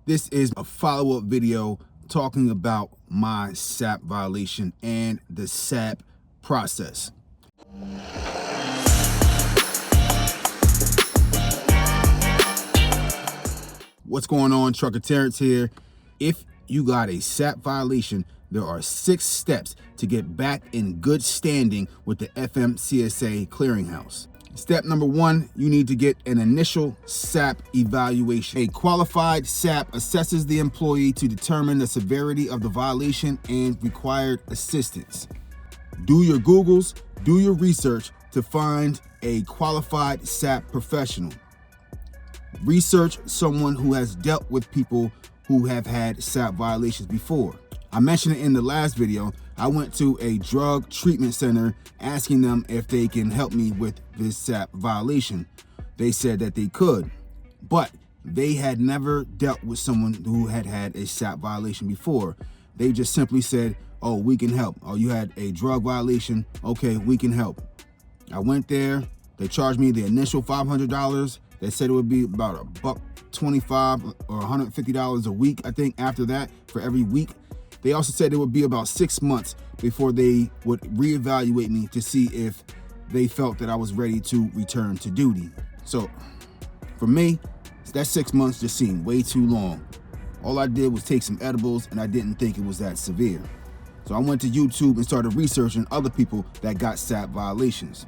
This is a follow-up video talking about my SAP violation and the SAP process. What's going on? Trucker Terrence here. If you got a SAP violation, there are 6 steps to get back in good standing with the FMCSA clearinghouse. Step number 1, you need to get an initial SAP evaluation. A qualified SAP assesses the employee to determine the severity of the violation and required assistance. Do your Googles, do your research to find a qualified SAP professional. Research someone who has dealt with people who have had SAP violations before. I mentioned it in the last video. I went to a drug treatment center asking them if they can help me with this SAP violation. They said that they could, but they had never dealt with someone who had had a SAP violation before. They just simply said, oh, we can help. Oh, you had a drug violation. Okay, we can help. I went there. They charged me the initial $500. They said it would be about $125 or $150 a week, I think, after that for every week. They also said it would be about 6 months before they would reevaluate me to see if they felt that I was ready to return to duty. So for me, that 6 months just seemed way too long. All I did was take some edibles and I didn't think it was that severe. So I went to YouTube and started researching other people that got SAP violations.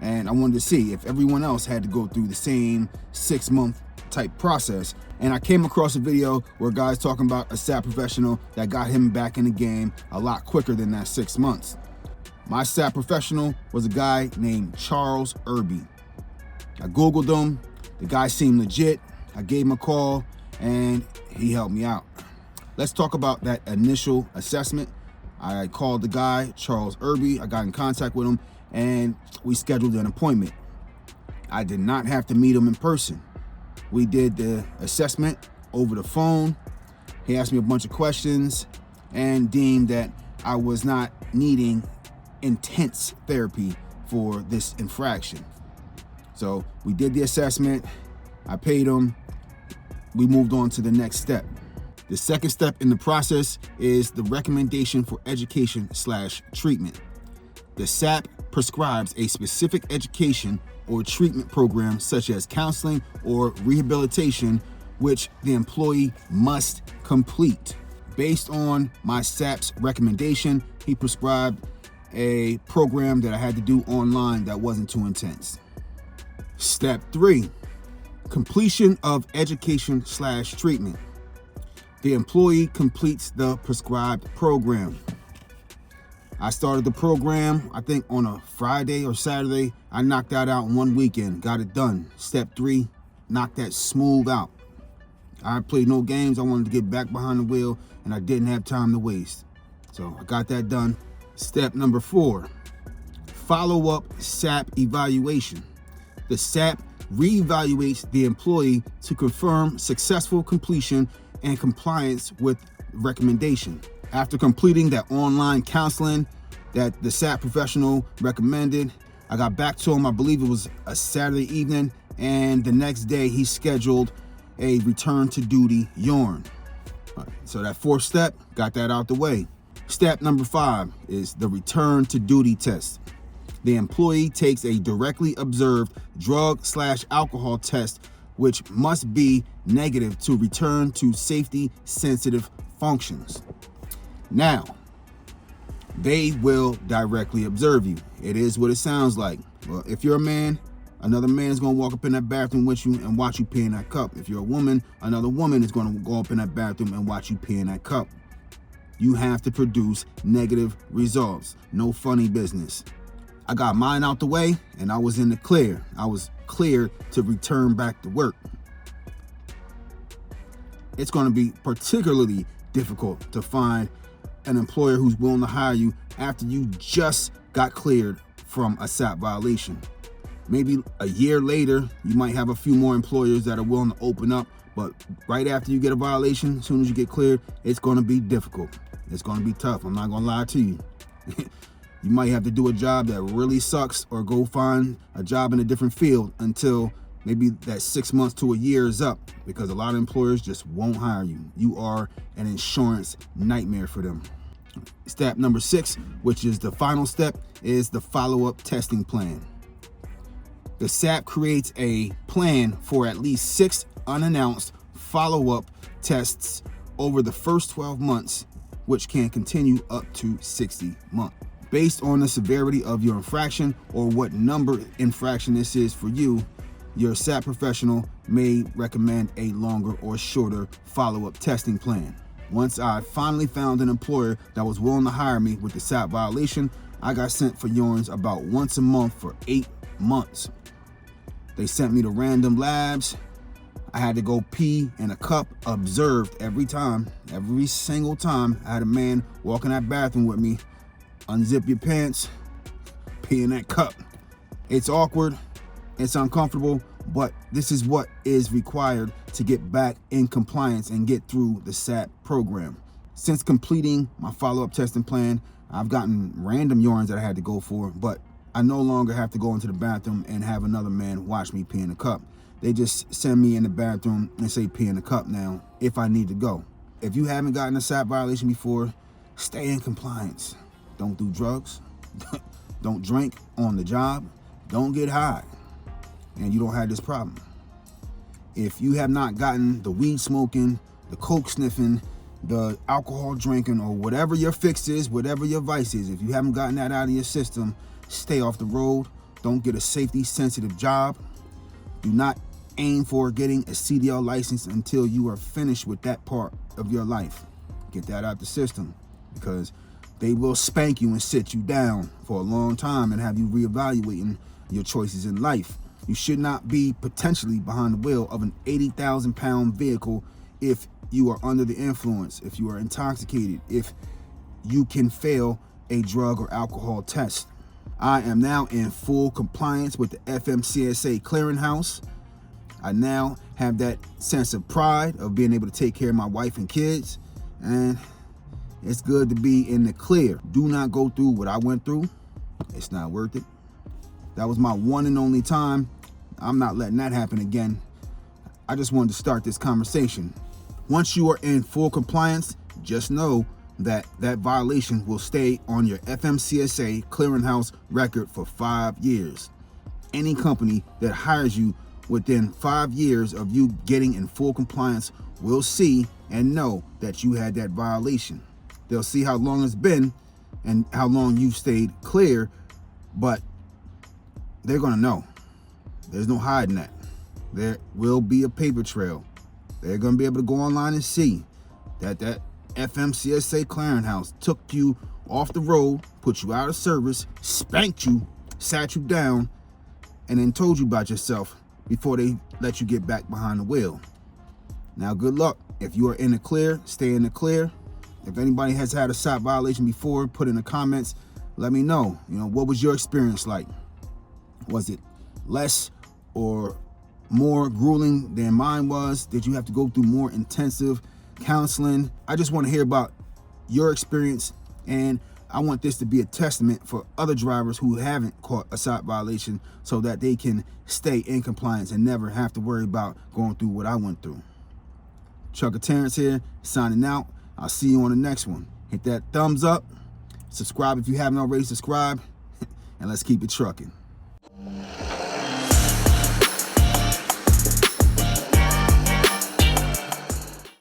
And I wanted to see if everyone else had to go through the same 6-month type process. And I came across a video where guys talking about a SAP professional that got him back in the game a lot quicker than that 6 months. My SAP professional was a guy named Charles Irby. I Googled him. The guy seemed legit. I gave him a call and he helped me out. Let's talk about that initial assessment. I called the guy, Charles Irby. I got in contact with him and we scheduled an appointment. I did not have to meet him in person. We did the assessment over the phone. He asked me a bunch of questions and deemed that I was not needing intense therapy for this infraction. So we did the assessment. I paid him. We moved on to the next step. The second step in the process is the recommendation for education/treatment. The SAP prescribes a specific education or treatment program such as counseling or rehabilitation, which the employee must complete. Based on my SAP's recommendation, he prescribed a program that I had to do online that wasn't too intense. Step 3, completion of education/treatment. The employee completes the prescribed program. I started the program, I think on a Friday or Saturday. I knocked that out in one weekend, got it done. Step 3, knocked that smooth out. I played no games. I wanted to get back behind the wheel and I didn't have time to waste. So I got that done. Step number 4, follow-up SAP evaluation. The SAP reevaluates the employee to confirm successful completion and compliance with recommendation. After completing that online counseling that the SAP professional recommended, I got back to him, I believe it was a Saturday evening, and the next day he scheduled a return to duty urine. So that 4th step, got that out the way. Step number 5 is the return to duty test. The employee takes a directly observed drug/alcohol test, which must be negative to return to safety sensitive functions. Now, they will directly observe you. It is what it sounds like. Well, if you're a man, another man is going to walk up in that bathroom with you and watch you pee in that cup. If you're a woman, another woman is going to go up in that bathroom and watch you pee in that cup. You have to produce negative results. No funny business. I got mine out the way and I was in the clear. I was clear to return back to work. It's going to be particularly difficult to find an employer who's willing to hire you after you just got cleared from a SAP violation. Maybe a year later, you might have a few more employers that are willing to open up, but right after you get a violation, as soon as you get cleared, it's going to be difficult. It's going to be tough. I'm not going to lie to you. You might have to do a job that really sucks or go find a job in a different field until maybe that 6 months to a year is up, because a lot of employers just won't hire you. You are an insurance nightmare for them. Step number 6, which is the final step, is the follow-up testing plan. The SAP creates a plan for at least 6 unannounced follow-up tests over the first 12 months, which can continue up to 60 months. Based on the severity of your infraction or what number infraction this is for you, your SAP professional may recommend a longer or shorter follow-up testing plan. Once I finally found an employer that was willing to hire me with the SAP violation, I got sent for urines about once a month for 8 months. They sent me to random labs. I had to go pee in a cup, observed every time. Every single time I had a man walk in that bathroom with me, unzip your pants, pee in that cup. It's awkward, it's uncomfortable, but this is what is required to get back in compliance and get through the SAP program. Since completing my follow-up testing plan, I've gotten random urines that I had to go for, but I no longer have to go into the bathroom and have another man watch me pee in a cup. They just send me in the bathroom and say pee in a cup now if I need to go. If you haven't gotten a SAP violation before, stay in compliance. Don't do drugs. Don't drink on the job. Don't get high. And you don't have this problem. If you have not gotten the weed smoking, the coke sniffing, the alcohol drinking, or whatever your fix is, whatever your vice is, if you haven't gotten that out of your system, stay off the road. Don't get a safety sensitive job. Do not aim for getting a CDL license until you are finished with that part of your life. Get that out the system, because they will spank you and sit you down for a long time and have you reevaluating your choices in life. You should not be potentially behind the wheel of an 80,000-pound vehicle if you are under the influence, if you are intoxicated, if you can fail a drug or alcohol test. I am now in full compliance with the FMCSA clearinghouse. I now have that sense of pride of being able to take care of my wife and kids, and it's good to be in the clear. Do not go through what I went through. It's not worth it. That was my one and only time. I'm not letting that happen again. I just wanted to start this conversation. Once you are in full compliance, just know that that violation will stay on your FMCSA clearinghouse record for 5 years. Any company that hires you within 5 years of you getting in full compliance will see and know that you had that violation. They'll see how long it's been and how long you've stayed clear, but they're gonna know. There's no hiding that. There will be a paper trail. They're gonna be able to go online and see that that FMCSA clearinghouse took you off the road, put you out of service, spanked you, sat you down, and then told you about yourself before they let you get back behind the wheel. Now, good luck. If you are in the clear, stay in the clear. If anybody has had a SAP violation before, put in the comments. Let me know. What was your experience like? Was it less or more grueling than mine was? Did you have to go through more intensive counseling? I just want to hear about your experience, and I want this to be a testament for other drivers who haven't caught a SAP violation so that they can stay in compliance and never have to worry about going through what I went through. Trucker Terrence here, signing out. I'll see you on the next one. Hit that thumbs up, subscribe if you haven't already subscribed, and let's keep it trucking.